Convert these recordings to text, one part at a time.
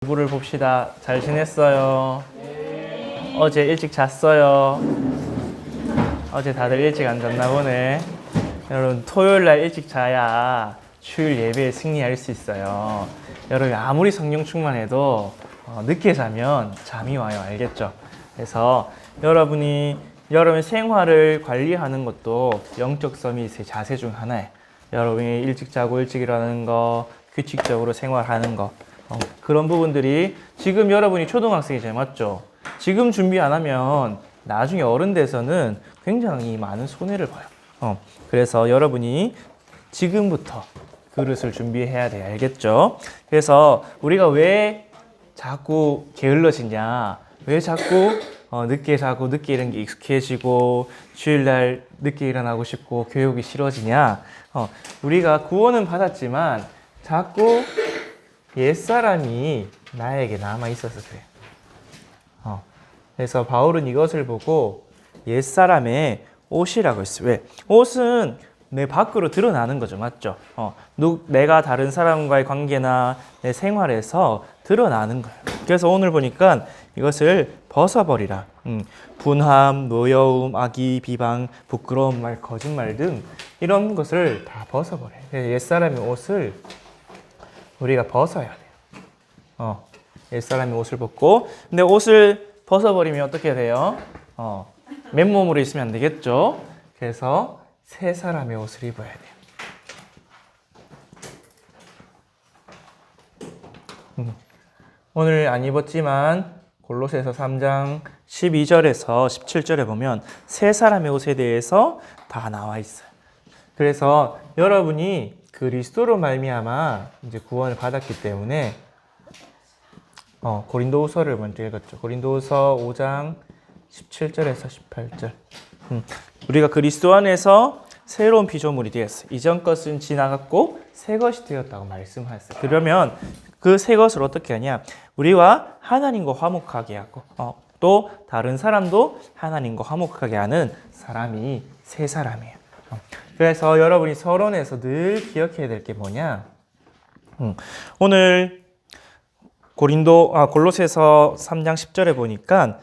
얼굴을 봅시다. 잘 지냈어요? 어제 일찍 잤어요? 어제 다들 일찍 안 잤나 보네. 여러분, 토요일날 일찍 자야 주일 예배에 승리할 수 있어요. 여러분, 아무리 성령 충만해도 늦게 자면 잠이 와요. 알겠죠? 그래서 여러분이 여러분 생활을 관리하는 것도 영적 서밋의 자세 중 하나예요. 여러분이 일찍 자고 일찍 일어나는 거, 규칙적으로 생활하는 거, 그런 부분들이 지금 여러분이 초등학생이잖아요. 맞죠? 지금 준비 안 하면 나중에 어른 돼서는 굉장히 많은 손해를 봐요. 그래서 여러분이 지금부터 그릇을 준비해야 돼요. 알겠죠? 그래서 우리가 왜 자꾸 게을러지냐, 왜 자꾸 늦게 자고 늦게 일어나는 게 익숙해지고 주일날 늦게 일어나고 싶고 교육이 싫어지냐. 우리가 구원은 받았지만 자꾸 옛사람이 나에게 남아있어서 그래요. 그래서 바울은 이것을 보고 옛사람의 옷이라고 했어요. 왜? 옷은 내 밖으로 드러나는 거죠. 맞죠? 내가 다른 사람과의 관계나 내 생활에서 드러나는 거예요. 그래서 오늘 보니까 이것을 벗어버리라. 분함, 노여움, 악의, 비방, 부끄러운 말, 거짓말 등 이런 것을 다 벗어버려요. 옛사람의 옷을 우리가 벗어야 돼요. 옛사람의 옷을 벗고, 근데 옷을 벗어버리면 어떻게 돼요? 맨몸으로 있으면 안 되겠죠? 그래서 새 사람의 옷을 입어야 돼요. 오늘 안 입었지만 골로새서 3장 12절에서 17절에 보면 새 사람의 옷에 대해서 다 나와 있어요. 그래서 여러분이 그리스도로 말미암아 이제 구원을 받았기 때문에 고린도후서를 먼저 읽었죠. 고린도후서 5장 17절에서 18절. 우리가 그리스도 안에서 새로운 피조물이 되었어요. 이전 것은 지나갔고 새 것이 되었다고 말씀하셨어요. 그러면 그 새 것을 어떻게 하냐? 우리와 하나님과 화목하게 하고 또 다른 사람도 하나님과 화목하게 하는 사람이 새 사람이에요. 그래서 여러분이 서론에서 늘 기억해야 될 게 뭐냐? 오늘 골로새서 3장 10절에 보니까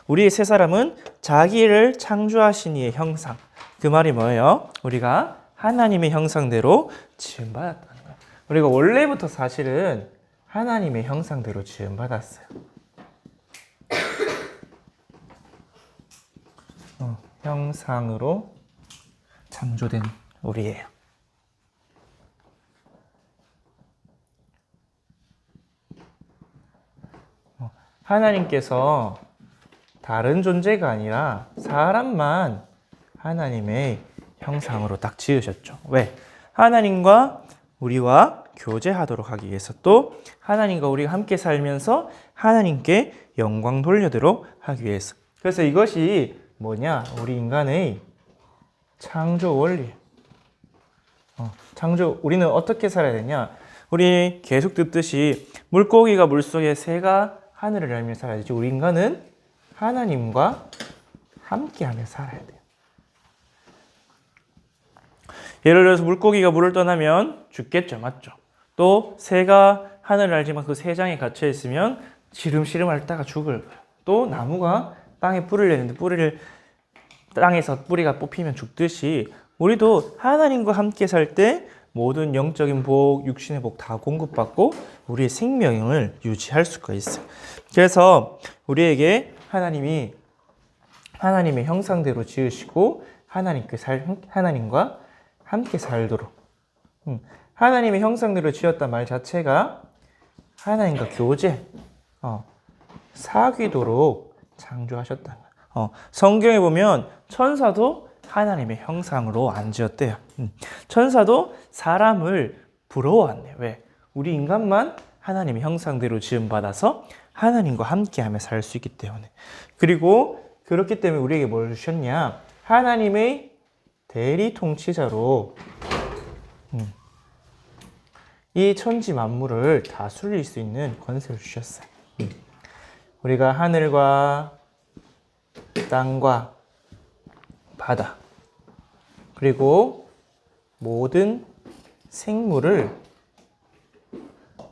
우리의 새 사람은 자기를 창조하신 이의 형상. 그 말이 뭐예요? 우리가 하나님의 형상대로 지음받았다는 거예요. 우리가 원래부터 사실은 하나님의 형상대로 지음받았어요. 형상으로 창조된 우리예요. 하나님께서 다른 존재가 아니라 사람만 하나님의 형상으로 딱 지으셨죠. 왜? 하나님과 우리와 교제하도록 하기 위해서, 또 하나님과 우리가 함께 살면서 하나님께 영광 돌려도록 하기 위해서. 그래서 이것이 뭐냐? 우리 인간의 창조 원리예요. 우리는 어떻게 살아야 되냐? 우리 계속 듣듯이 물고기가 물속에, 새가 하늘을 날며 살아야 되지. 우리 인간은 하나님과 함께하며 살아야 돼요. 예를 들어서 물고기가 물을 떠나면 죽겠죠. 맞죠? 또 새가 하늘을 날지만 그 새장에 갇혀 있으면 시름시름 앓다가 죽을 거예요. 또 나무가 땅에 뿌리를 내는데 땅에서 뿌리가 뽑히면 죽듯이 우리도 하나님과 함께 살 때 모든 영적인 복, 육신의 복 다 공급받고 우리의 생명을 유지할 수가 있어요. 그래서 우리에게 하나님이 하나님의 형상대로 지으시고 하나님과 함께 살도록, 하나님의 형상대로 지었단 말 자체가 하나님과 교제, 사귀도록 창조하셨다는 거예요. 성경에 보면 천사도 하나님의 형상으로 안 지었대요. 천사도 사람을 부러워한대요. 왜? 우리 인간만 하나님의 형상대로 지음받아서 하나님과 함께하며 살 수 있기 때문에. 그리고 그렇기 때문에 우리에게 뭘 주셨냐? 하나님의 대리 통치자로 이 천지 만물을 다스릴 수 있는 권세를 주셨어요. 우리가 하늘과 땅과 바다, 그리고 모든 생물을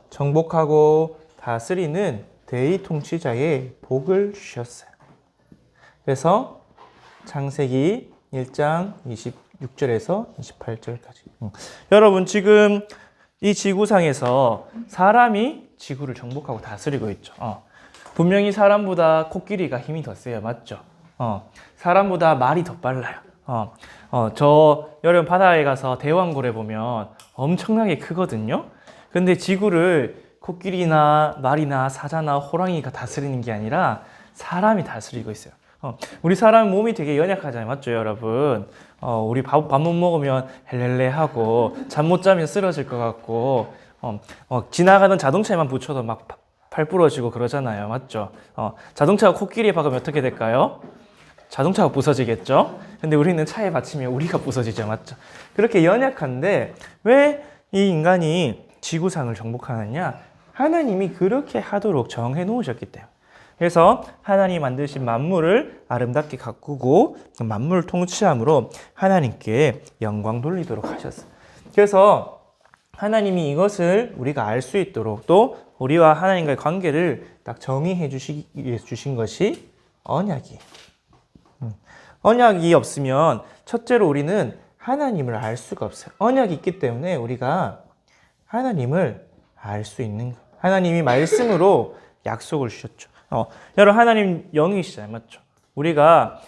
정복하고 다스리는 대의 통치자의 복을 주셨어요. 그래서 창세기 1장 26절에서 28절까지. 여러분 지금 이 지구상에서 사람이 지구를 정복하고 다스리고 있죠. 분명히 사람보다 코끼리가 힘이 더 세요. 맞죠? 사람보다 말이 더 빨라요. 저 여름 바다에 가서 대왕고래 보면 엄청나게 크거든요. 근데 지구를 코끼리나 말이나 사자나 호랑이가 다스리는 게 아니라 사람이 다스리고 있어요. 우리 사람 몸이 되게 연약하잖아요. 맞죠, 여러분? 우리 밥 못 먹으면 헬렐레 하고 잠 못 자면 쓰러질 것 같고 지나가는 자동차에만 붙여도 막 팔 부러지고 그러잖아요. 맞죠? 자동차가 코끼리에 박으면 어떻게 될까요? 자동차가 부서지겠죠? 근데 우리는 차에 받치면 우리가 부서지죠. 맞죠? 그렇게 연약한데 왜 이 인간이 지구상을 정복하느냐? 하나님이 그렇게 하도록 정해 놓으셨기 때문에. 그래서 하나님이 만드신 만물을 아름답게 가꾸고 만물을 통치함으로 하나님께 영광 돌리도록 하셨어요. 그래서 하나님이 이것을 우리가 알 수 있도록 또 우리와 하나님과의 관계를 딱 정의해 주신 것이 언약이에요. 언약이 없으면 첫째로 우리는 하나님을 알 수가 없어요. 언약이 있기 때문에 우리가 하나님을 알 수 있는 거예요. 하나님이 말씀으로 약속을 주셨죠. 여러분 하나님 영이시잖아요. 맞죠? 우리가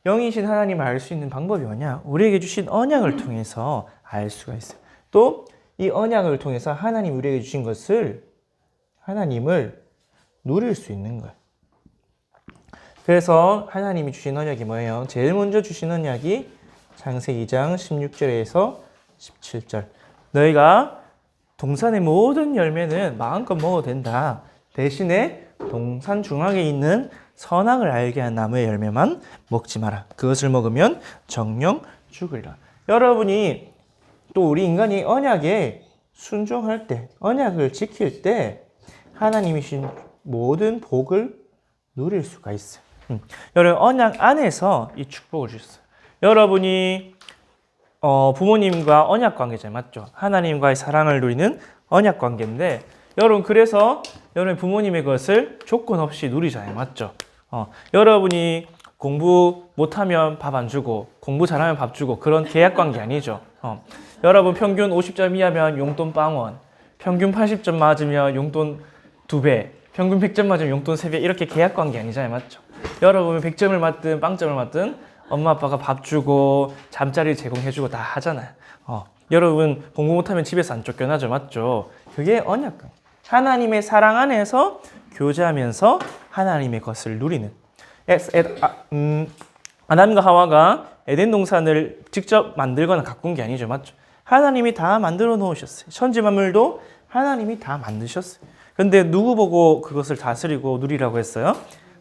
영이신 하나님을 알 수 있는 방법이 뭐냐? 우리에게 주신 언약을 통해서 알 수가 있어요. 또 이 언약을 통해서 하나님이 우리에게 주신 것을 하나님을 누릴 수 있는 거예요. 그래서 하나님이 주신 언약이 뭐예요? 제일 먼저 주신 언약이 창세기 2장 16절에서 17절. 너희가 동산의 모든 열매는 마음껏 먹어도 된다. 대신에 동산 중앙에 있는 선악을 알게 한 나무의 열매만 먹지 마라. 그것을 먹으면 정령 죽으리라. 여러분이 또 우리 인간이 언약에 순종할 때, 언약을 지킬 때 하나님이 주신 모든 복을 누릴 수가 있어요. 여러분 언약 안에서 이 축복을 주셨어요. 여러분이 부모님과 언약 관계잖아요. 맞죠? 하나님과의 사랑을 누리는 언약 관계인데 여러분 그래서 여러분 부모님의 것을 조건 없이 누리잖아요. 맞죠? 여러분이 공부 못하면 밥 안 주고 공부 잘하면 밥 주고 그런 계약 관계 아니죠. 여러분 평균 50점 이하면 용돈 빵원, 평균 80점 맞으면 용돈 2배, 평균 100점 맞으면 용돈 3배 이렇게 계약 관계 아니잖아요. 맞죠? 여러분 100점을 맞든 빵점을 맞든 엄마 아빠가 밥 주고 잠자리 제공해주고 다 하잖아요. 여러분 공부 못하면 집에서 안 쫓겨나죠. 맞죠? 그게 언약 관계. 하나님의 사랑 안에서 교제하면서 하나님의 것을 누리는. 아담과 하와가 에덴 동산을 직접 만들거나 가꾼 게 아니죠. 맞죠? 하나님이 다 만들어 놓으셨어요. 천지 만물도 하나님이 다 만드셨어요. 근데 누구 보고 그것을 다스리고 누리라고 했어요?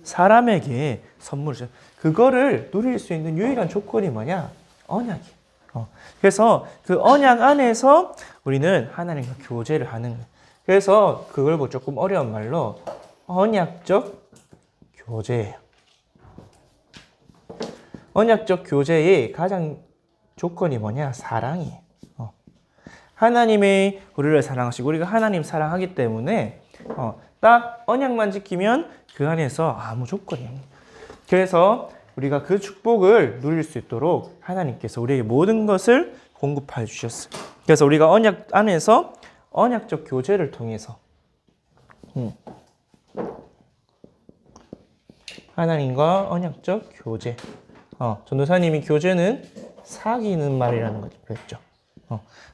사람에게 선물을 줘. 그거를 누릴 수 있는 유일한 조건이 뭐냐? 언약이에요. 그래서 그 언약 안에서 우리는 하나님과 교제를 하는 거예요. 그래서 그걸 뭐 조금 어려운 말로 언약적 교제예요. 언약적 교제의 가장 조건이 뭐냐? 사랑이에요. 하나님이 우리를 사랑하시고 우리가 하나님 사랑하기 때문에 딱 언약만 지키면 그 안에서 아무 조건이 없는. 그래서 우리가 그 축복을 누릴 수 있도록 하나님께서 우리에게 모든 것을 공급해 주셨어요. 그래서 우리가 언약 안에서 언약적 교제를 통해서 하나님과 언약적 교제. 전도사님이 교제는 사귀는 말이라는 걸 배웠죠.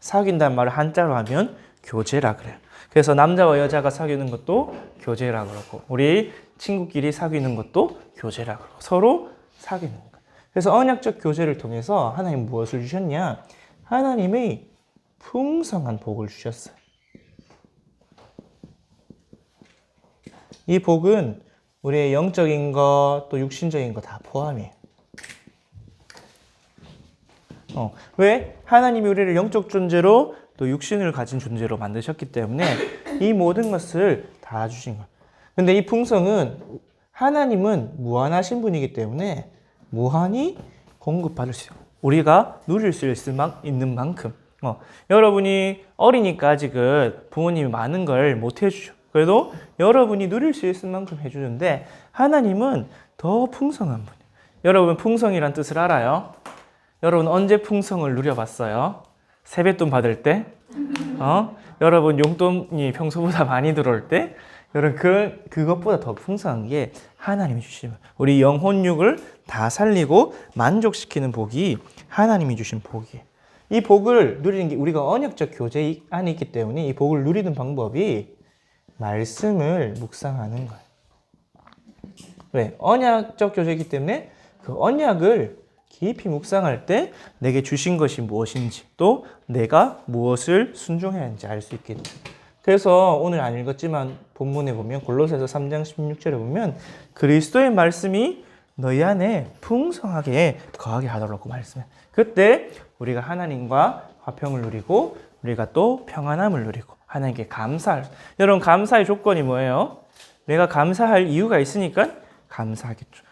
사귄다는 말을 한자로 하면 교제라 그래요. 그래서 남자와 여자가 사귀는 것도 교제라 그러고 우리 친구끼리 사귀는 것도 교제라 그러고 서로 사귀는 거. 그래서 언약적 교제를 통해서 하나님 무엇을 주셨냐? 하나님의 풍성한 복을 주셨어요. 이 복은 우리의 영적인 것 또 육신적인 것 다 포함이에요. 왜? 하나님이 우리를 영적 존재로 또 육신을 가진 존재로 만드셨기 때문에 이 모든 것을 다 주신 거예요. 근데 이 풍성은 하나님은 무한하신 분이기 때문에 무한히 공급받을 수 있어요. 우리가 누릴 수 있는 만큼. 여러분이 어리니까 아직은 부모님이 많은 걸 못 해주죠. 그래도 여러분이 누릴 수 있을 만큼 해주는데 하나님은 더 풍성한 분이에요. 여러분 풍성이란 뜻을 알아요? 여러분 언제 풍성을 누려봤어요? 세뱃돈 받을 때? 여러분 용돈이 평소보다 많이 들어올 때? 여러분 그것보다 더 풍성한 게 하나님이 주시는 우리 영혼육을 다 살리고 만족시키는 복이 하나님이 주신 복이에요. 이 복을 누리는 게 우리가 언약적 교제 안에 있기 때문에 이 복을 누리는 방법이 말씀을 묵상하는 거예요. 왜? 언약적 교제이기 때문에 그 언약을 깊이 묵상할 때 내게 주신 것이 무엇인지 또 내가 무엇을 순종해야 하는지 알 수 있겠죠. 그래서 오늘 안 읽었지만 본문에 보면 골로새서 3장 16절에 보면 그리스도의 말씀이 너희 안에 풍성하게 거하게 하더라고 말씀해. 그때 우리가 하나님과 화평을 누리고 우리가 또 평안함을 누리고 하나님께 감사할. 여러분 감사의 조건이 뭐예요? 내가 감사할 이유가 있으니까 감사하겠죠.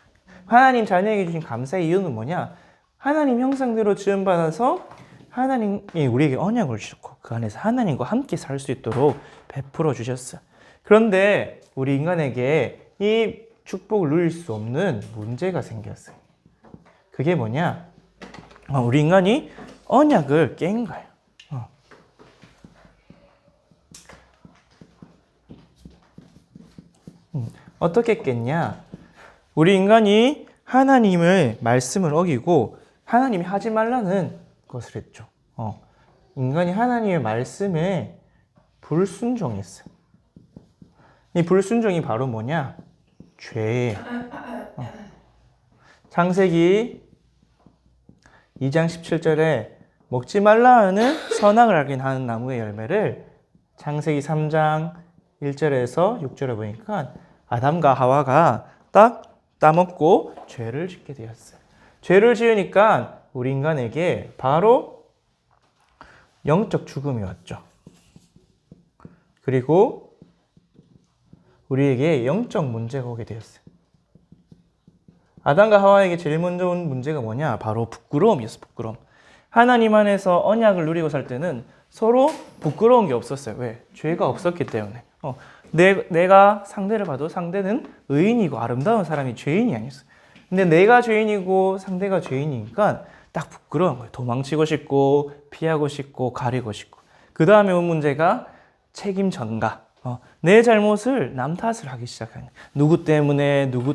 하나님 자녀에게 주신 감사의 이유는 뭐냐? 하나님 형상대로 지음받아서 하나님이 우리에게 언약을 주셨고 그 안에서 하나님과 함께 살 수 있도록 베풀어 주셨어요. 그런데 우리 인간에게 이 축복을 누릴 수 없는 문제가 생겼어요. 그게 뭐냐? 우리 인간이 언약을 깬 거예요. 어떻게 깼냐? 우리 인간이 하나님의 말씀을 어기고 하나님이 하지 말라는 것을 했죠. 인간이 하나님의 말씀에 불순종했어요. 이 불순종이 바로 뭐냐? 죄예요. 창세기 2장 17절에 먹지 말라 하는 선악을 알게 하는 나무의 열매를 창세기 3장 1절에서 6절에 보니까 아담과 하와가 딱 따먹고 죄를 짓게 되었어요. 죄를 지으니까 우리 인간에게 바로 영적 죽음이 왔죠. 그리고 우리에게 영적 문제가 오게 되었어요. 아담과 하와에게 제일 먼저 온 문제가 뭐냐? 바로 부끄러움이었어요. 부끄러움. 하나님 안에서 언약을 누리고 살 때는 서로 부끄러운 게 없었어요. 왜? 죄가 없었기 때문에. 내가 상대를 봐도 상대는 의인이고 아름다운 사람이 죄인이 아니었어요. 근데 내가 죄인이고 상대가 죄인이니까 딱 부끄러운 거예요. 도망치고 싶고 피하고 싶고 가리고 싶고. 그 다음에 온 문제가 책임 전가. 내 잘못을 남 탓을 하기 시작하는 거예요. 누구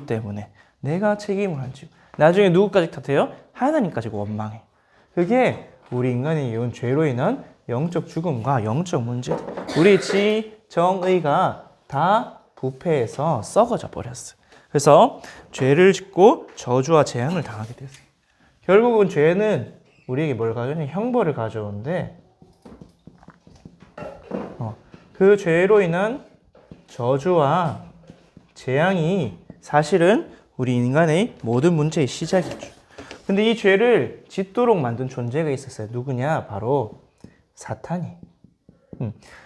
때문에 내가 책임을 안 지고 나중에 누구까지 탓해요? 하나님까지 원망해. 그게 우리 인간이 온 죄로 인한 영적 죽음과 영적 문제. 우리 정의가 다 부패해서 썩어져 버렸어요. 그래서 죄를 짓고 저주와 재앙을 당하게 됐어요. 결국은 죄는 우리에게 뭘 가져오냐? 형벌을 가져오는데 그 죄로 인한 저주와 재앙이 사실은 우리 인간의 모든 문제의 시작이죠. 근데 이 죄를 짓도록 만든 존재가 있었어요. 누구냐? 바로 사탄이.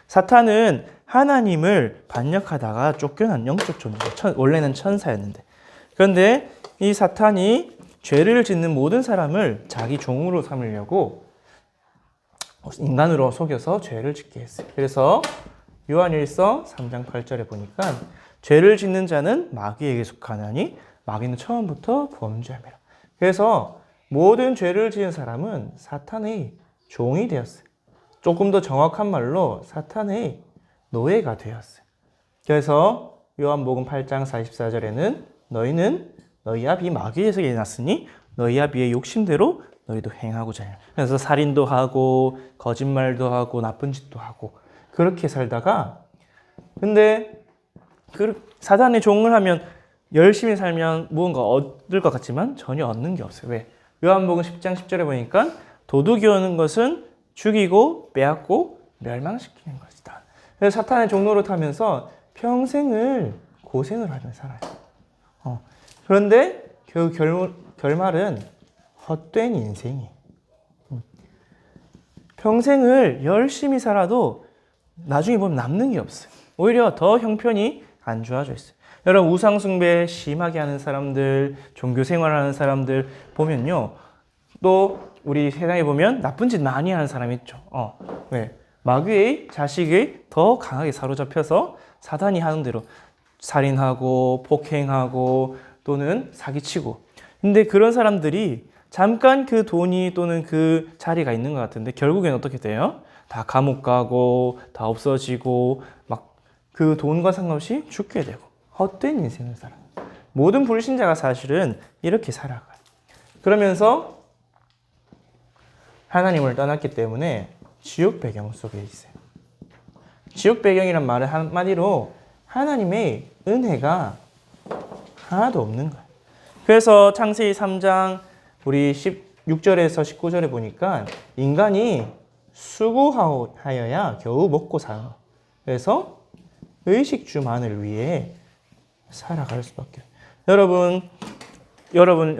사탄은 하나님을 반역하다가 쫓겨난 영적 존재. 원래는 천사였는데. 그런데 이 사탄이 죄를 짓는 모든 사람을 자기 종으로 삼으려고 인간으로 속여서 죄를 짓게 했어요. 그래서 요한일서 3장 8절에 보니까 죄를 짓는 자는 마귀에게 속하나니 마귀는 처음부터 범죄함이라. 그래서 모든 죄를 지은 사람은 사탄의 종이 되었어요. 조금 더 정확한 말로 사탄의 노예가 되었어요. 그래서 요한복음 8장 44절에는 너희는 너희 아비 마귀에서 났으니 너희 아비의 욕심대로 너희도 행하고자 해. 그래서 살인도 하고 거짓말도 하고 나쁜 짓도 하고 그렇게 살다가 근데 사단의 종을 하면 열심히 살면 무언가 얻을 것 같지만 전혀 얻는 게 없어요. 왜? 요한복음 10장 10절에 보니까 도둑이 오는 것은 죽이고 빼앗고 멸망시키는 것이다. 그래서 사탄의 종로를 타면서 평생을 고생을 하며 살아요. 그런데 결말은 헛된 인생이에요. 평생을 열심히 살아도 나중에 보면 남는 게 없어요. 오히려 더 형편이 안 좋아져 있어요. 여러분 우상숭배 심하게 하는 사람들, 종교생활하는 사람들 보면요. 또 우리 세상에 보면 나쁜 짓 많이 하는 사람이 있죠. 왜? 마귀의 자식이 더 강하게 사로잡혀서 사단이 하는 대로 살인하고 폭행하고 또는 사기치고. 근데 그런 사람들이 잠깐 그 돈이 또는 그 자리가 있는 것 같은데 결국엔 어떻게 돼요? 다 감옥 가고 다 없어지고 막 그 돈과 상관없이 죽게 되고 헛된 인생을 살아요. 모든 불신자가 사실은 이렇게 살아가요. 그러면서 하나님을 떠났기 때문에 지옥 배경 속에 있어요. 지옥 배경이란 말은 한마디로 하나님의 은혜가 하나도 없는 거예요. 그래서 창세기 3장 우리 16절에서 19절에 보니까 인간이 수고하여야 겨우 먹고 살아. 그래서 의식주만을 위해 살아갈 수밖에. 여러분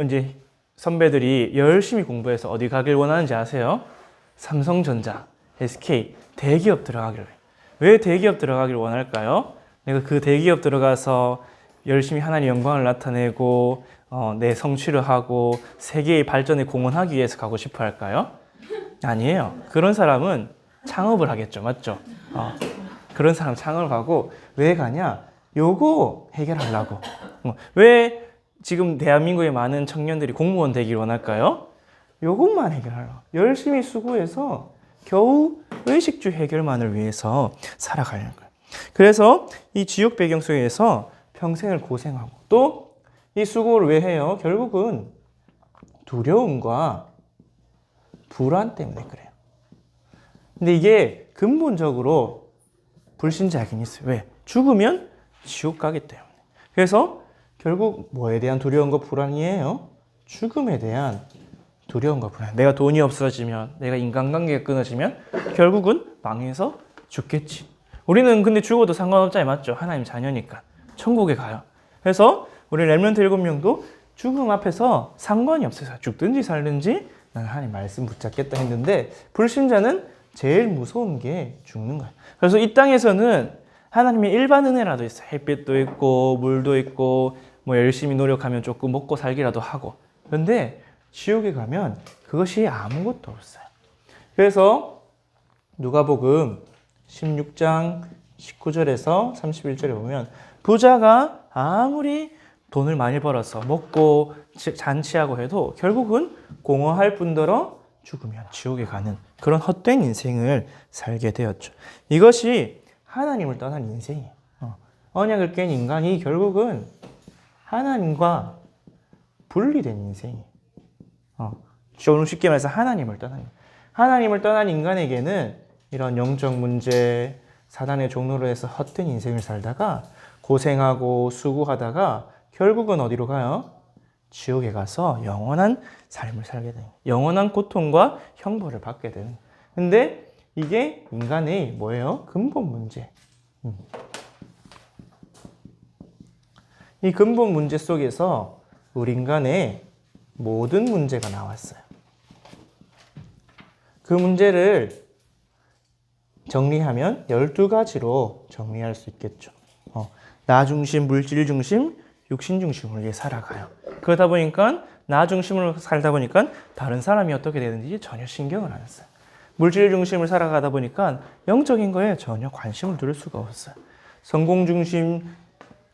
이제 선배들이 열심히 공부해서 어디 가길 원하는지 아세요? 삼성전자, SK, 대기업 들어가기를. 왜 대기업 들어가기를 원할까요? 내가 그 대기업 들어가서 열심히 하나님의 영광을 나타내고 내 성취를 하고 세계의 발전에 공헌하기 위해서 가고 싶어 할까요? 아니에요. 그런 사람은 창업을 하겠죠. 맞죠? 그런 사람 창업을 가고 왜 가냐? 요거 해결하려고. 왜 지금 대한민국의 많은 청년들이 공무원 되기를 원할까요? 요것만 해결하려고. 열심히 수고해서 겨우 의식주 해결만을 위해서 살아가려는 거예요. 그래서 이 지옥 배경 속에서 평생을 고생하고 또 이 수고를 왜 해요? 결국은 두려움과 불안 때문에 그래요. 근데 이게 근본적으로 불신자이긴 있어요. 왜? 죽으면 지옥 가기 때문에. 그래서 결국 뭐에 대한 두려움과 불안이에요? 죽음에 대한 두려움과 불안. 내가 돈이 없어지면, 내가 인간관계가 끊어지면 결국은 망해서 죽겠지. 우리는 근데 죽어도 상관없잖아요. 맞죠? 하나님 자녀니까. 천국에 가요. 그래서 우리 렘넌트 7명도 죽음 앞에서 상관이 없어요. 죽든지 살든지 나는 하나님 말씀 붙잡겠다 했는데 불신자는 제일 무서운 게 죽는 거예요. 그래서 이 땅에서는 하나님의 일반 은혜라도 있어요. 햇빛도 있고 물도 있고 뭐 열심히 노력하면 조금 먹고 살기라도 하고. 그런데 지옥에 가면 그것이 아무것도 없어요. 그래서 누가복음 16장 19절에서 31절에 보면 부자가 아무리 돈을 많이 벌어서 먹고 잔치하고 해도 결국은 공허할 뿐더러 죽으면 지옥에 가는 그런 헛된 인생을 살게 되었죠. 이것이 하나님을 떠난 인생이에요. 언약을 깬 인간이 결국은 하나님과 분리된 인생이에요. 좀 쉽게 말해서 하나님을 떠난 인간에게는 이런 영적 문제, 사단의 종로로 해서 헛된 인생을 살다가 고생하고 수고하다가 결국은 어디로 가요? 지옥에 가서 영원한 삶을 살게 돼요. 영원한 고통과 형벌을 받게 되는. 근데 이게 인간의 뭐예요? 근본 문제. 이 근본 문제 속에서 우리 인간의 모든 문제가 나왔어요. 그 문제를 정리하면 12가지로 정리할 수 있겠죠. 나 중심, 물질 중심, 육신 중심으로 이제 살아가요. 그러다 보니까 나 중심으로 살다 보니까 다른 사람이 어떻게 되는지 전혀 신경을 안 써요. 물질 중심을 살아가다 보니까 영적인 거에 전혀 관심을 둘 수가 없어요. 성공 중심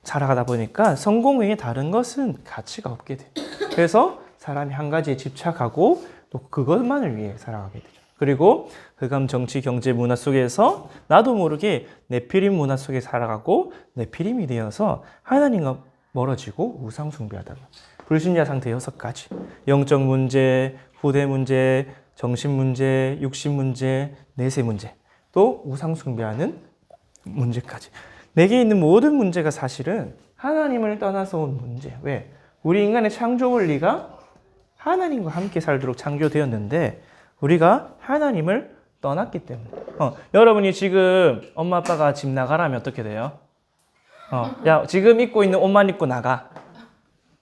살아가다 보니까 성공 외에 다른 것은 가치가 없게 돼요. 그래서 사람이 한 가지에 집착하고 또 그것만을 위해 살아가게 되죠. 그리고 흑암 정치, 경제, 문화 속에서 나도 모르게 네피림 문화 속에 살아가고 네피림이 되어서 하나님과 멀어지고 우상 숭배하다가 불신자 상태 6가지. 영적 문제, 후대 문제, 정신 문제, 육신 문제, 내세 문제, 또 우상 숭배하는 문제까지. 내게 있는 모든 문제가 사실은 하나님을 떠나서 온 문제. 왜? 우리 인간의 창조 원리가 하나님과 함께 살도록 창조되었는데 우리가 하나님을 떠났기 때문에. 여러분이 지금 엄마 아빠가 집 나가라면 어떻게 돼요? 야, 지금 입고 있는 옷만 입고 나가.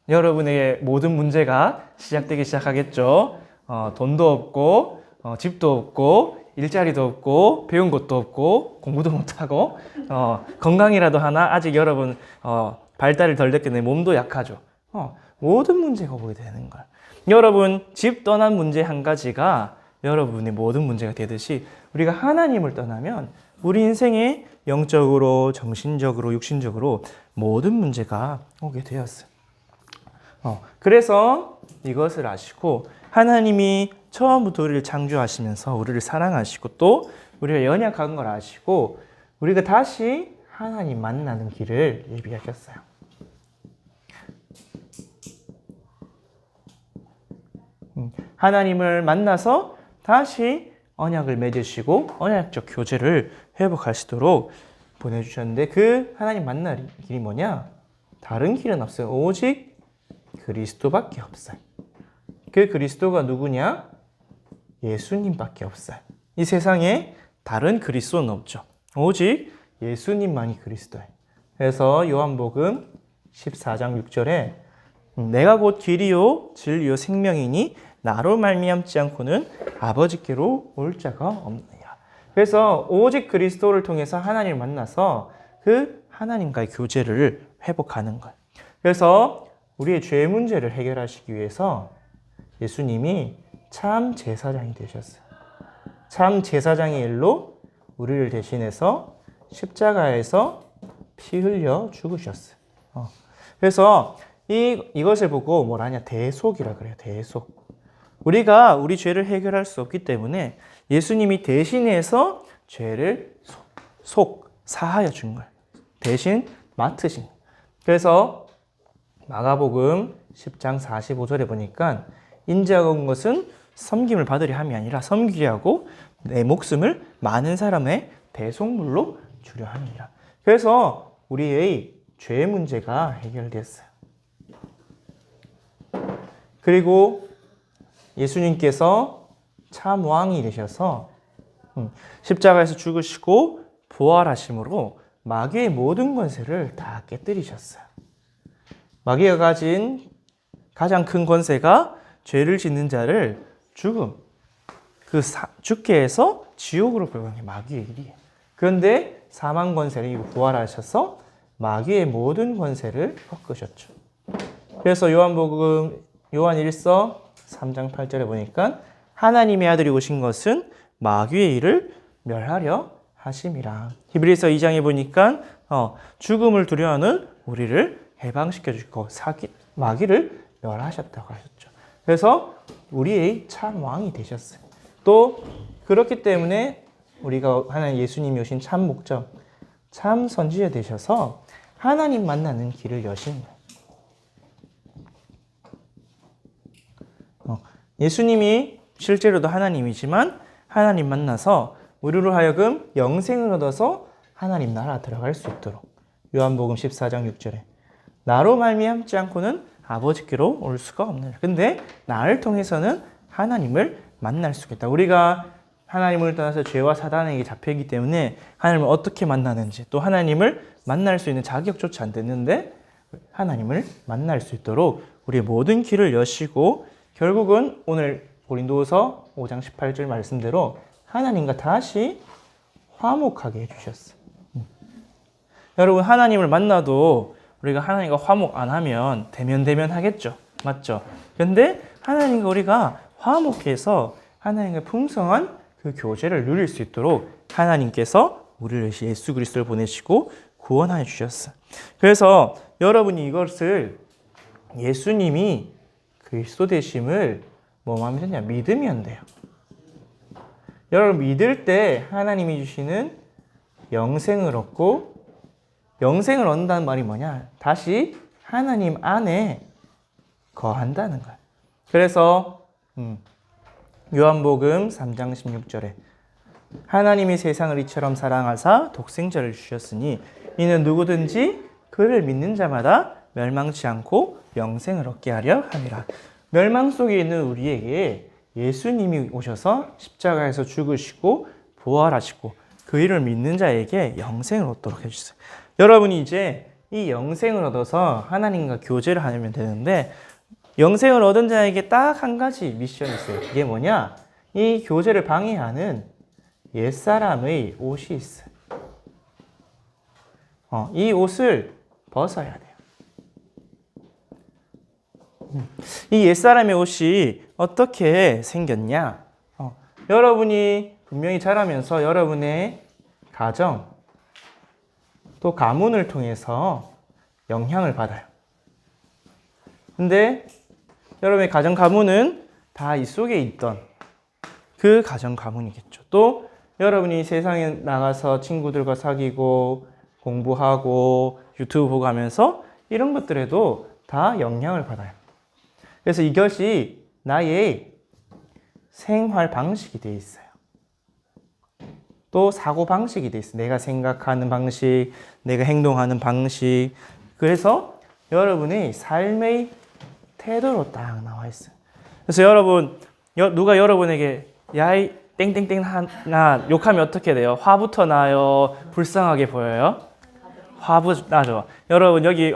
여러분의 모든 문제가 시작되기 시작하겠죠. 돈도 없고, 집도 없고, 일자리도 없고, 배운 것도 없고, 공부도 못하고, 건강이라도 하나 아직 여러분 발달을 덜 됐기 때문에 몸도 약하죠. 모든 문제가 오게 되는 거야. 여러분 집 떠난 문제 한 가지가 여러분의 모든 문제가 되듯이 우리가 하나님을 떠나면 우리 인생에 영적으로, 정신적으로, 육신적으로 모든 문제가 오게 되었어요. 그래서 이것을 아시고 하나님이 처음부터 우리를 창조하시면서 우리를 사랑하시고 또 우리가 연약한 걸 아시고 우리가 다시 하나님 만나는 길을 예비하셨어요. 하나님을 만나서 다시 언약을 맺으시고 언약적 교제를 회복하시도록 보내주셨는데 그 하나님 만날 길이 뭐냐? 다른 길은 없어요. 오직 그리스도밖에 없어요. 그 그리스도가 누구냐? 예수님밖에 없어요. 이 세상에 다른 그리스도는 없죠. 오직 예수님만이 그리스도예요. 그래서 요한복음 14장 6절에 내가 곧 길이요 진리요 생명이니 나로 말미암지 않고는 아버지께로 올 자가 없느니라. 그래서 오직 그리스도를 통해서 하나님을 만나서 그 하나님과의 교제를 회복하는 거예요. 그래서 우리의 죄 문제를 해결하시기 위해서 예수님이 참 제사장이 되셨어요. 참 제사장의 일로 우리를 대신해서 십자가에서 피 흘려 죽으셨어요. 그래서 이것을 보고 뭐라 하냐? 대속이라 그래요. 대속. 우리가 우리 죄를 해결할 수 없기 때문에 예수님이 대신해서 죄를 사하여 준 거예요. 대신 맡으신 거예요. 그래서 마가복음 10장 45절에 보니까 인자가 온 것은 섬김을 받으려 함이 아니라 섬기려 하고 내 목숨을 많은 사람의 대속물로 주려 함이라. 그래서 우리의 죄 문제가 해결됐어요. 그리고 예수님께서 참 왕이 되셔서 십자가에서 죽으시고 부활하심으로 마귀의 모든 권세를 다 깨뜨리셨어요. 마귀가 가진 가장 큰 권세가 죄를 짓는 자를 죽게 해서 지옥으로 끌고 게 마귀의 일이에요. 그런데 사망 권세를 이고 부활하셔서 마귀의 모든 권세를 꺾으셨죠. 그래서 요한 1서 3장 8절에 보니까 하나님의 아들이 오신 것은 마귀의 일을 멸하려 하심이라. 히브리서 2장에 보니까 죽음을 두려워하는 우리를 해방시켜 주시고 마귀를 멸하셨다고 하셨죠. 그래서 우리의 참 왕이 되셨어요. 또 그렇기 때문에 우리가 하나님 예수님이 오신 참 목적, 참 선지자 되셔서 하나님 만나는 길을 여신 거예요. 예수님이 실제로도 하나님이지만 하나님 만나서 우리로 하여금 영생을 얻어서 하나님 나라 들어갈 수 있도록 요한복음 14장 6절에 나로 말미암지 않고는 아버지께로 올 수가 없느니라. 근데 나를 통해서는 하나님을 만날 수가 있다. 우리가 하나님을 떠나서 죄와 사단에게 잡혀있기 때문에 하나님을 어떻게 만나는지 또 하나님을 만날 수 있는 자격조차 안 됐는데 하나님을 만날 수 있도록 우리의 모든 길을 여시고 결국은 오늘 고린도후서 5장 18절 말씀대로 하나님과 다시 화목하게 해주셨어요. 여러분 하나님을 만나도 우리가 하나님과 화목 안 하면 대면 하겠죠. 맞죠? 그런데 하나님과 우리가 화목해서 하나님과 풍성한 그 교제를 누릴 수 있도록 하나님께서 우리를 예수 그리스도를 보내시고 구원하여 주셨어요. 그래서 여러분이 이것을 예수님이 그리스도 되심을 뭐 하면 되냐? 믿으면 돼요. 여러분 믿을 때 하나님이 주시는 영생을 얻고 영생을 얻는다는 말이 뭐냐? 다시 하나님 안에 거한다는 거야. 그래서 요한복음 3장 16절에 하나님이 세상을 이처럼 사랑하사 독생자를 주셨으니 이는 누구든지 그를 믿는 자마다 멸망치 않고 영생을 얻게 하려 함이라. 멸망 속에 있는 우리에게 예수님이 오셔서 십자가에서 죽으시고 부활하시고 그 일을 믿는 자에게 영생을 얻도록 해주세요. 여러분이 이제 이 영생을 얻어서 하나님과 교제를 하면 되는데 영생을 얻은 자에게 딱 한 가지 미션이 있어요. 그게 뭐냐? 이 교제를 방해하는 옛사람의 옷이 있어요. 이 옷을 벗어야 돼요. 이 옛사람의 옷이 어떻게 생겼냐? 여러분이 분명히 자라면서 여러분의 가정, 또 가문을 통해서 영향을 받아요. 근데 여러분의 가정 가문은 다 이 속에 있던 그 가정 가문이겠죠. 또 여러분이 세상에 나가서 친구들과 사귀고 공부하고 유튜브 보고 하면서 이런 것들에도 다 영향을 받아요. 그래서 이것이 나의 생활 방식이 되어 있어요. 또 사고 방식이 되어 있어요. 내가 생각하는 방식, 내가 행동하는 방식. 그래서 여러분의 삶의 태도로 딱 나와 있어요. 그래서 여러분, 누가 여러분에게 야이 땡땡땡 하나 욕하면 어떻게 돼요? 화부터 나요? 불쌍하게 보여요? 화부 나죠. 여러분 여기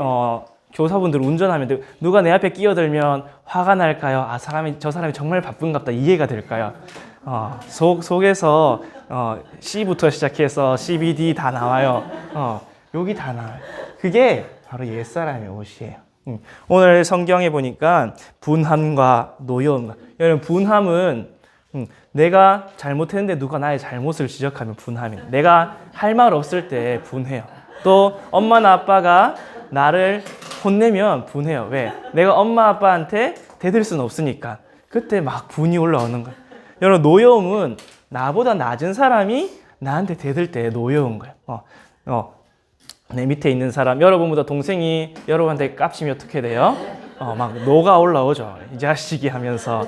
교사분들 운전하면 누가 내 앞에 끼어들면 화가 날까요? 아, 저 사람이 정말 바쁜갑다 이해가 될까요? 속에서 C부터 시작해서 CBD 다 나와요. 여기 다 나와요. 그게 바로 옛사람의 옷이에요. 오늘 성경에 보니까 분함과 노여움과, 여러분 분함은 내가 잘못했는데 누가 나의 잘못을 지적하면 분함이에요. 내가 할 말 없을 때 분해요. 또 엄마나 아빠가 나를 혼내면 분해요. 왜? 내가 엄마 아빠한테 대들 수는 없으니까. 그때 막 분이 올라오는 거예요. 여러분 노여움은 나보다 낮은 사람이 나한테 대들 때 노여운 거예요. 내 밑에 있는 사람, 여러분보다 동생이 여러분한테 깝치면 어떻게 돼요? 막 노가 올라오죠. 이 자식이 하면서.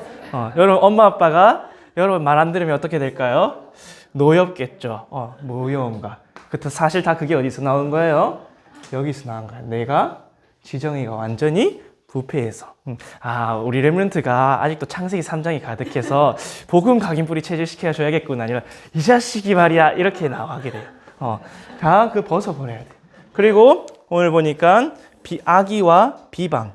여러분 엄마 아빠가 여러분 말 안 들으면 어떻게 될까요? 노엽겠죠. 노여움과. 사실 다 그게 어디서 나온 거예요? 여기서 나온 거예요. 내가 지정이가 완전히 부패해서. 우리 렘넌트가 아직도 창세기 3장이 가득해서 복음 각인뿌리 체질시켜 줘야겠구나. 아니라 이 자식이 말이야. 이렇게 나가게 돼요. 다 그 벗어버려야 돼요. 그리고 오늘 보니까 악의와 비방.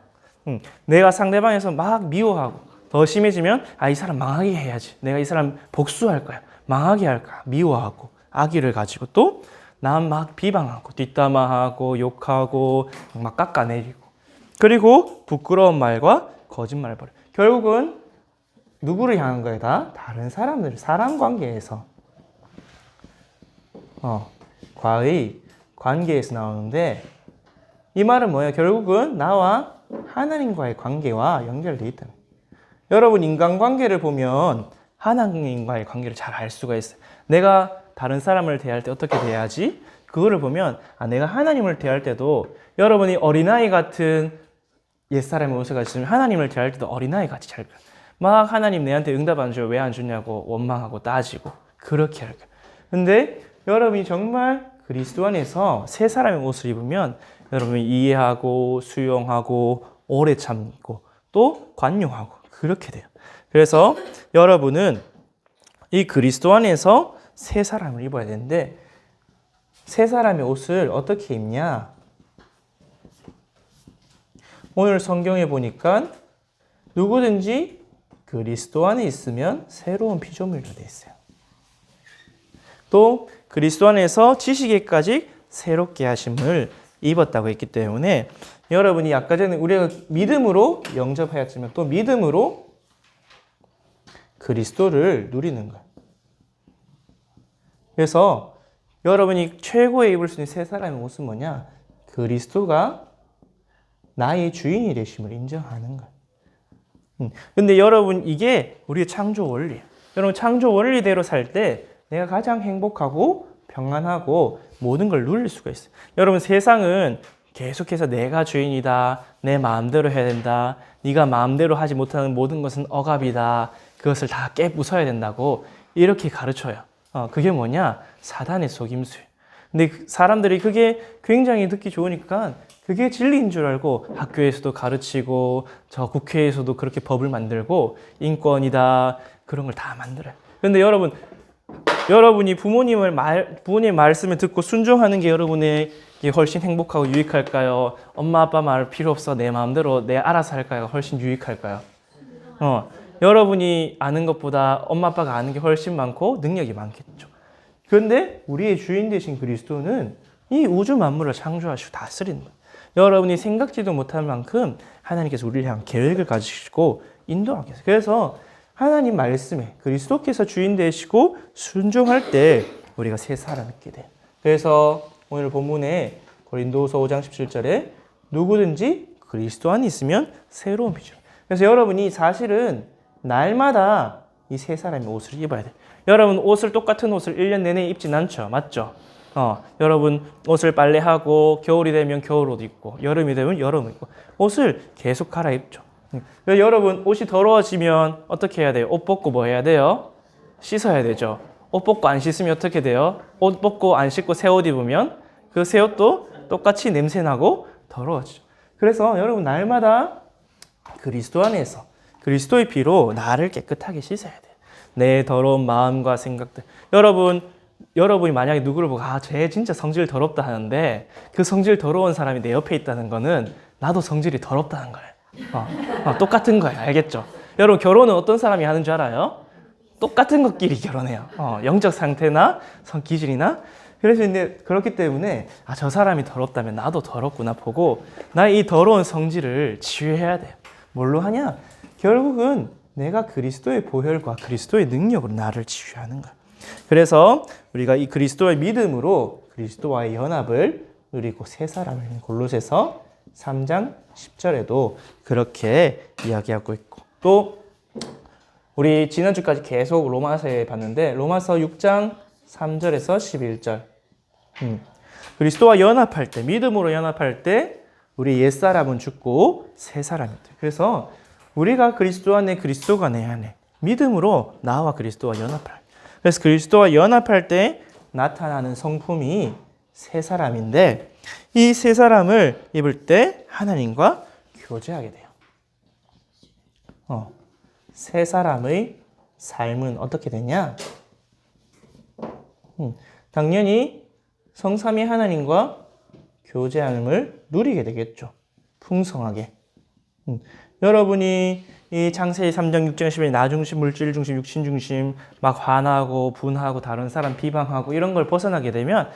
내가 상대방에서 막 미워하고 더 심해지면 이 사람 망하게 해야지. 내가 이 사람 복수할 거야. 망하게 할 거야. 미워하고 악의를 가지고 또 난 막 비방하고 뒷담화하고 욕하고 막 깎아내리고, 그리고 부끄러운 말과 거짓말을 벌여. 결국은 누구를 향한 거예요? 다 다른 사람들, 사람 관계에서 과의 관계에서 나오는데, 이 말은 뭐예요? 결국은 나와 하나님과의 관계와 연결되어 있다. 여러분 인간관계를 보면 하나님과의 관계를 잘 알 수가 있어요. 내가 다른 사람을 대할 때 어떻게 대해야지? 그거를 보면 내가 하나님을 대할 때도, 여러분이 어린아이 같은 옛사람의 옷을 가지면 하나님을 대할 때도 어린아이 같이 잘 거예요. 막 하나님 내한테 응답 안 줘요. 왜 안 주냐고 원망하고 따지고 그렇게 할 거예요. 근데 여러분이 정말 그리스도 안에서 새 사람의 옷을 입으면 여러분이 이해하고 수용하고 오래 참고 또 관용하고 그렇게 돼요. 그래서 여러분은 이 그리스도 안에서 새 사람을 입어야 되는데, 새 사람의 옷을 어떻게 입냐? 오늘 성경에 보니까 누구든지 그리스도 안에 있으면 새로운 피조물로 되어 있어요. 또 그리스도 안에서 지식에까지 새롭게 하심을 입었다고 했기 때문에, 여러분이 아까 전에 우리가 믿음으로 영접하였지만 또 믿음으로 그리스도를 누리는 거예요. 그래서 여러분이 최고의 입을 수 있는 새 사람의 옷은 뭐냐? 그리스도가 나의 주인이 되심을 인정하는 거예요. 근데 여러분 이게 우리의 창조 원리예요. 여러분 창조 원리대로 살 때 내가 가장 행복하고 평안하고 모든 걸 누릴 수가 있어요. 여러분 세상은 계속해서 내가 주인이다, 내 마음대로 해야 된다, 네가 마음대로 하지 못하는 모든 것은 억압이다, 그것을 다 깨부숴야 된다고 이렇게 가르쳐요. 그게 뭐냐? 사단의 속임수예요. 근데 사람들이 그게 굉장히 듣기 좋으니까 그게 진리인 줄 알고 학교에서도 가르치고 저 국회에서도 그렇게 법을 만들고 인권이다 그런 걸 다 만들어요. 근데 여러분이 부모님 말씀을 듣고 순종하는 게 여러분에게 훨씬 행복하고 유익할까요? 엄마 아빠 말 필요 없어 내 마음대로 내 알아서 할까요? 훨씬 유익할까요? 여러분이 아는 것보다 엄마 아빠가 아는 게 훨씬 많고 능력이 많겠죠. 그런데 우리의 주인 되신 그리스도는 이 우주 만물을 창조하시고 다스리는 거예요. 여러분이 생각지도 못할 만큼 하나님께서 우리를 향한 계획을 가지시고 인도하고 계세요. 그래서 하나님 말씀에 그리스도께서 주인 되시고 순종할 때 우리가 새 사람이 있게 돼요. 그래서 오늘 본문에 고린도서 5장 17절에 누구든지 그리스도 안에 있으면 새로운 피조. 그래서 여러분이 사실은 날마다 이 새 사람의 옷을 입어야 돼요. 여러분 옷을 똑같은 옷을 1년 내내 입진 않죠. 맞죠? 여러분 옷을 빨래하고 겨울이 되면 겨울옷 입고 여름이 되면 여름옷 입고 옷을 계속 갈아입죠. 여러분 옷이 더러워지면 어떻게 해야 돼요? 옷 벗고 뭐 해야 돼요? 씻어야 되죠. 옷 벗고 안 씻으면 어떻게 돼요? 옷 벗고 안 씻고 새 옷 입으면 그 새 옷도 똑같이 냄새나고 더러워지죠. 그래서 여러분 날마다 그리스도 안에서 그리스도의 피로 나를 깨끗하게 씻어야 돼요. 내 더러운 마음과 생각들. 여러분이 만약에 누구를 보고 쟤 진짜 성질 더럽다 하는데 그 성질 더러운 사람이 내 옆에 있다는 거는 나도 성질이 더럽다는 거예요. 똑같은 거예요. 알겠죠? 여러분 결혼은 어떤 사람이 하는 줄 알아요? 똑같은 것끼리 결혼해요. 영적 상태나 성 기질이나. 그래서 이제 그렇기 때문에 저 사람이 더럽다면 나도 더럽구나 보고 나의 이 더러운 성질을 치유해야 돼요. 뭘로 하냐? 결국은 내가 그리스도의 보혈과 그리스도의 능력으로 나를 치유하는 거야. 그래서 우리가 이 그리스도의 믿음으로 그리스도와의 연합을 누리고 새 사람을 골로새서 3장 10절에도 그렇게 이야기하고 있고 또 우리 지난주까지 계속 로마서에 봤는데 로마서 6장 3절에서 11절 그리스도와 연합할 때 믿음으로 연합할 때 우리 옛사람은 죽고 새 사람이 돼. 그래서 우리가 그리스도 안에 그리스도가 내 안에 믿음으로 나와 그리스도와 연합할. 그래서 그리스도와 연합할 때 나타나는 성품이 새 사람인데 이 새 사람을 입을 때 하나님과 교제하게 돼요. 새 사람의 삶은 어떻게 되냐? 당연히 성삼위 하나님과 교제함을 누리게 되겠죠. 풍성하게. 여러분이 이 창세기 3장 6장 10에 나 중심, 물질 중심, 육신 중심 막 화나고 분하고 다른 사람 비방하고 이런 걸 벗어나게 되면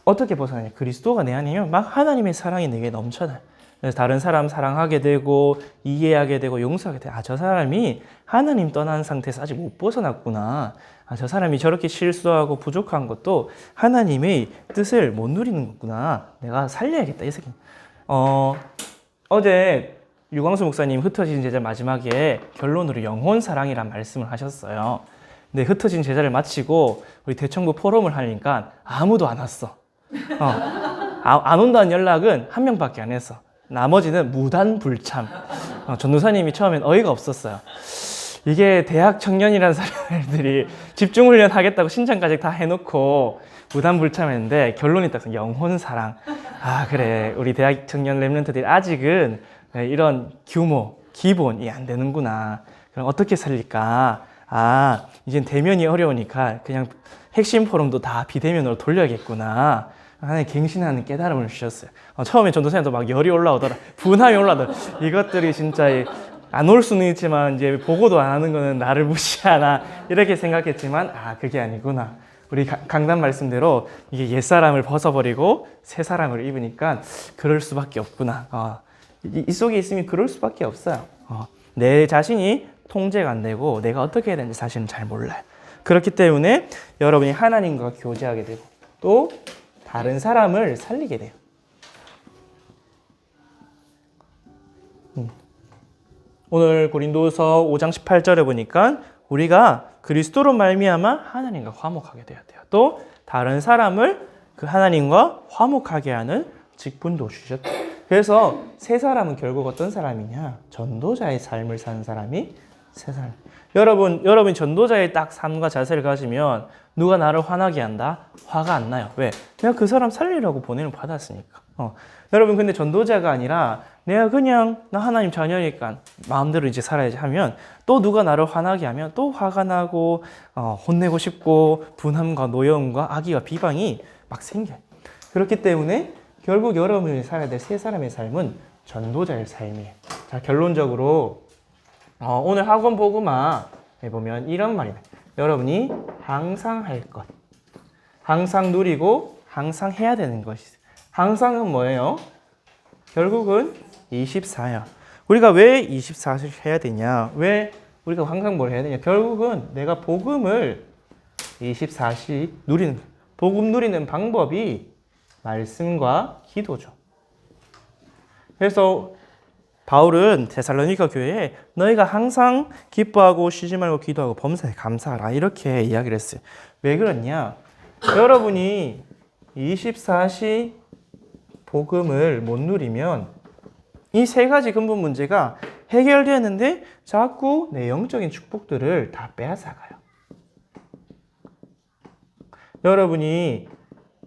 어떻게 벗어나냐? 그리스도가 내 안이면 막 하나님의 사랑이 내게 넘쳐나요. 그래서 다른 사람 사랑하게 되고 이해하게 되고 용서하게 돼요. 저 사람이 하나님 떠난 상태에서 아직 못 벗어났구나. 저 사람이 저렇게 실수하고 부족한 것도 하나님의 뜻을 못 누리는 거구나. 내가 살려야겠다. 이 새끼. 어제 유광수 목사님 흩어진 제자 마지막에 결론으로 영혼 사랑이란 말씀을 하셨어요. 근데 흩어진 제자를 마치고 우리 대청부 포럼을 하니까 아무도 안 왔어. 안 온다는 연락은 한 명밖에 안 했어. 나머지는 무단불참. 전도사님이 처음엔 어이가 없었어요. 이게 대학 청년이라는 사람들이 집중훈련 하겠다고 신청까지 다 해놓고 무단불참했는데 결론이 딱 영혼사랑. 그래 우리 대학 청년 랩런트들이 아직은 이런 규모, 기본이 안 되는구나. 그럼 어떻게 살릴까? 이젠 대면이 어려우니까 그냥 핵심 포럼도 다 비대면으로 돌려야겠구나. 하나님 갱신하는 깨달음을 주셨어요. 처음에 전도사님도 막 열이 올라오더라. 분함이 올라오더라. 이것들이 진짜 안 올 수는 있지만 이제 보고도 안 하는 거는 나를 무시하나 이렇게 생각했지만 그게 아니구나. 우리 강단 말씀대로 이게 옛사람을 벗어버리고 새 사람을 입으니까 그럴 수밖에 없구나. 이 속에 있으면 그럴 수밖에 없어요. 내 자신이 통제가 안 되고 내가 어떻게 해야 되는지 사실은 잘 몰라요. 그렇기 때문에 여러분이 하나님과 교제하게 되고 또 다른 사람을 살리게 돼요. 오늘 고린도서 5장 18절에 보니까 우리가 그리스도로 말미암아 하나님과 화목하게 되어야 돼요. 또 다른 사람을 그 하나님과 화목하게 하는 직분도 주셨다. 그래서 새 사람은 결국 어떤 사람이냐? 전도자의 삶을 사는 사람이 새 사람. 여러분 전도자의 딱 삶과 자세를 가지면 누가 나를 화나게 한다? 화가 안 나요. 왜? 내가 그 사람 살리려고 보내는 받았으니까. 여러분 근데 전도자가 아니라 내가 그냥 나 하나님 자녀니까 마음대로 이제 살아야지 하면 또 누가 나를 화나게 하면 또 화가 나고 혼내고 싶고 분함과 노여움과 악의와 비방이 막 생겨요. 그렇기 때문에 결국 여러분이 살아야 될 세 사람의 삶은 전도자의 삶이에요. 자, 결론적으로 오늘 학원 복음화에 보면 이런 말이에요. 여러분이 항상 할 것, 항상 누리고 항상 해야 되는 것이 항상은 뭐예요? 결국은 24야. 우리가 왜 24를 해야 되냐? 왜 우리가 항상 뭘 해야 되냐? 결국은 내가 복음을 24시 누리는 거예요. 복음 누리는 방법이 말씀과 기도죠. 그래서 바울은 데살로니가 교회에 너희가 항상 기뻐하고 쉬지 말고 기도하고 범사에 감사하라 이렇게 이야기를 했어요. 왜 그러냐? 여러분이 24시 복음을 못 누리면 이 세 가지 근본 문제가 해결되었는데 자꾸 내 영적인 축복들을 다 빼앗아가요. 여러분이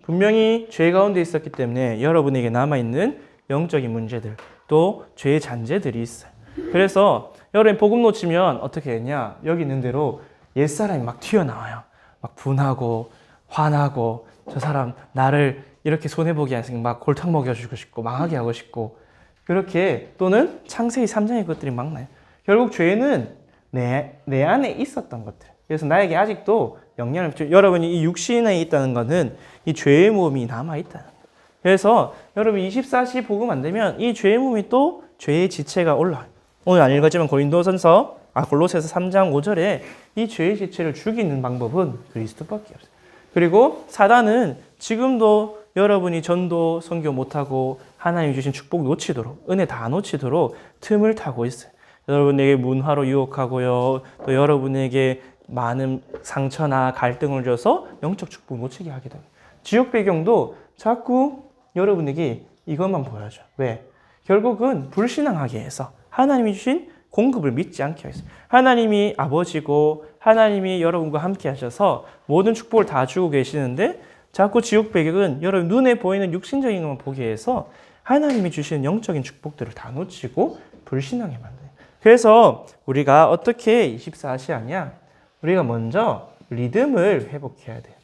분명히 죄 가운데 있었기 때문에 여러분에게 남아있는 영적인 문제들 또 죄의 잔재들이 있어요. 그래서 여러분 복음 놓치면 어떻게 했냐? 여기 있는 대로 옛사람이 막 튀어나와요. 막 분하고 화나고 저 사람 나를 이렇게 손해보게 하는 막 골탕 먹여주고 싶고 망하게 하고 싶고 그렇게 또는 창세기 3장의 것들이 막 나요. 결국 죄는 내 안에 있었던 것들. 그래서 나에게 아직도 영향을 여러분이 이 육신에 있다는 것은 이 죄의 몸이 남아있다는 거예요. 그래서 여러분 24시 복음 안 되면 이 죄의 몸이 또 죄의 지체가 올라와요. 오늘 안 읽었지만 골로새서 3장 5절에 이 죄의 지체를 죽이는 방법은 그리스도밖에 없어요. 그리고 사단은 지금도 여러분이 전도 선교 못하고 하나님 주신 축복 놓치도록 은혜 다 놓치도록 틈을 타고 있어요. 여러분에게 문화로 유혹하고요. 또 여러분에게 많은 상처나 갈등을 줘서 영적 축복 놓치게 하게 됩니다. 지옥 배경도 자꾸 여러분에게 이것만 보여줘. 왜? 결국은 불신앙하게 해서 하나님이 주신 공급을 믿지 않게 하겠어요. 하나님이 아버지고 하나님이 여러분과 함께 하셔서 모든 축복을 다 주고 계시는데 자꾸 지옥 배경은 여러분 눈에 보이는 육신적인 것만 보게 해서 하나님이 주시는 영적인 축복들을 다 놓치고 불신앙에 만들어요. 그래서 우리가 어떻게 24시 하냐? 우리가 먼저 리듬을 회복해야 돼요.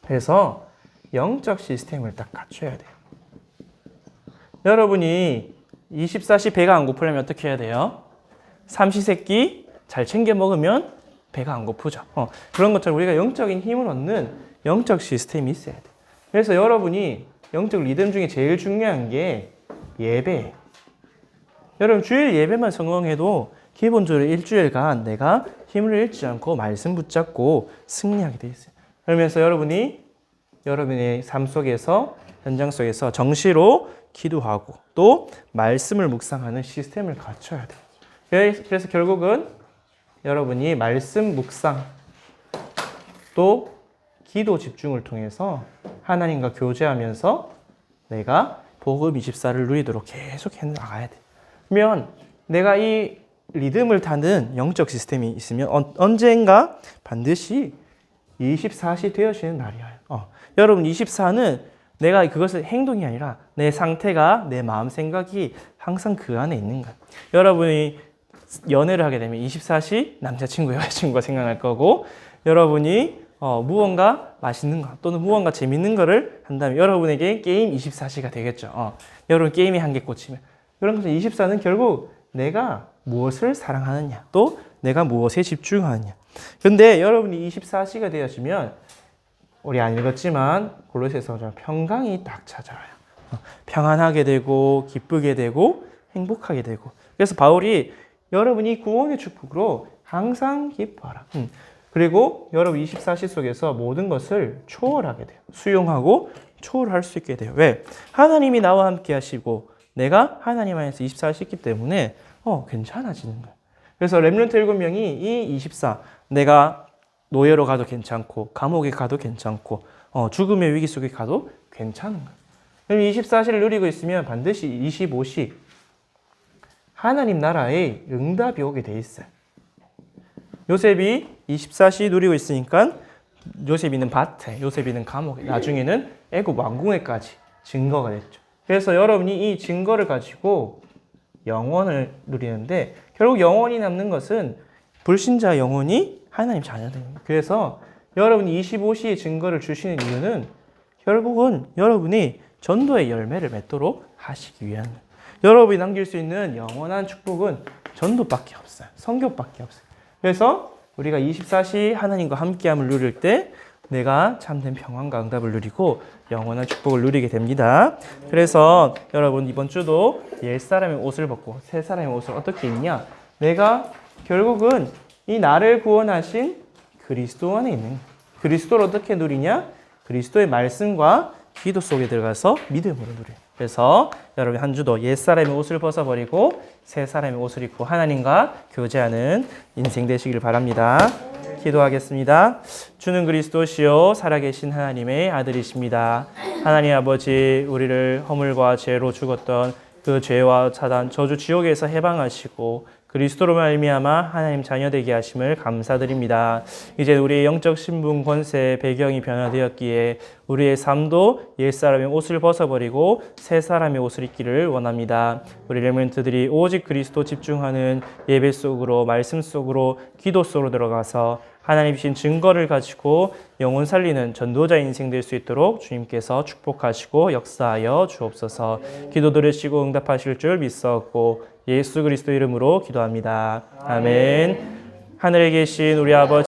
그래서 영적 시스템을 딱 갖춰야 돼요. 여러분이 24시 배가 안 고프려면 어떻게 해야 돼요? 삼시세끼 잘 챙겨 먹으면 배가 안 고프죠. 그런 것처럼 우리가 영적인 힘을 얻는 영적 시스템이 있어야 돼요. 그래서 여러분이 영적 리듬 중에 제일 중요한 게 예배예요. 여러분 주일 예배만 성공해도 기본적으로 일주일간 내가 힘을 잃지 않고 말씀 붙잡고 승리하게 돼 있어요. 그러면서 여러분이 여러분의 삶 속에서 현장 속에서 정시로 기도하고 또 말씀을 묵상하는 시스템을 갖춰야 돼요. 그래서 결국은 여러분이 말씀 묵상 또 기도 집중을 통해서 하나님과 교제하면서 내가 복음 24를 누리도록 계속 해나가야 돼. 그러면 내가 이 리듬을 타는 영적 시스템이 있으면 언젠가 반드시 24시 되어지는 날이에요. 여러분 24는 내가 그것을 행동이 아니라 내 상태가 내 마음 생각이 항상 그 안에 있는 거예요. 여러분이 연애를 하게 되면 24시 남자친구 여자친구가 생각날 거고 여러분이 무언가 맛있는 거 또는 무언가 재밌는 거를 한다면 여러분에게 게임 24시가 되겠죠. 여러분 게임에 한개 꽂히면 그런 것은 24는 결국 내가 무엇을 사랑하느냐 또 내가 무엇에 집중하느냐. 근데 여러분이 24시가 되어지면 우리 안 읽었지만 골로새서 평강이 딱 찾아와요. 평안하게 되고 기쁘게 되고 행복하게 되고 그래서 바울이 여러분이 구원의 축복으로 항상 기뻐하라. 그리고 여러분 24시 속에서 모든 것을 초월하게 돼요. 수용하고 초월할 수 있게 돼요. 왜? 하나님이 나와 함께 하시고 내가 하나님 안에서 24시 있기 때문에 괜찮아지는 거예요. 그래서 렘넌트 7명이 이 24, 내가 노예로 가도 괜찮고 감옥에 가도 괜찮고 죽음의 위기 속에 가도 괜찮은 거예요. 그럼 24시를 누리고 있으면 반드시 25시 하나님 나라에 응답이 오게 돼 있어요. 요셉이 24시 누리고 있으니까 요셉이는 밭에, 요셉이는 감옥에, 나중에는 애굽 왕궁에까지 증거가 됐죠. 그래서 여러분이 이 증거를 가지고 영원을 누리는데 결국 영원히 남는 것은 불신자 영혼이 하나님 자녀들입니다. 그래서 여러분이 25시의 증거를 주시는 이유는 결국은 여러분이 전도의 열매를 맺도록 하시기 위한 거예요. 여러분이 남길 수 있는 영원한 축복은 전도밖에 없어요. 선교밖에 없어요. 그래서 우리가 24시 하나님과 함께함을 누릴 때 내가 참된 평안과 응답을 누리고 영원한 축복을 누리게 됩니다. 그래서 여러분 이번 주도 옛사람의 옷을 벗고 새사람의 옷을 어떻게 입냐? 내가 결국은 이 나를 구원하신 그리스도 안에 있는 거예요. 그리스도를 어떻게 누리냐? 그리스도의 말씀과 기도 속에 들어가서 믿음으로 누려요. 그래서 여러분 한 주도 옛사람의 옷을 벗어버리고 새 사람의 옷을 입고 하나님과 교제하는 인생 되시길 바랍니다. 기도하겠습니다. 주는 그리스도시요 살아계신 하나님의 아들이십니다. 하나님 아버지, 우리를 허물과 죄로 죽었던 그 죄와 사단 저주 지옥에서 해방하시고 그리스도로 말미암아 하나님 자녀 되게 하심을 감사드립니다. 이제 우리의 영적 신분 권세 배경이 변화되었기에 우리의 삶도 옛사람의 옷을 벗어버리고 새 사람의 옷을 입기를 원합니다. 우리 레몬트들이 오직 그리스도 집중하는 예배 속으로 말씀 속으로 기도 속으로 들어가서 하나님 주신 증거를 가지고 영혼 살리는 전도자 인생 될 수 있도록 주님께서 축복하시고 역사하여 주옵소서. 기도 들으시고 응답하실 줄 믿사옵고 예수 그리스도 이름으로 기도합니다. 아멘. 하늘에 계신 우리 아버지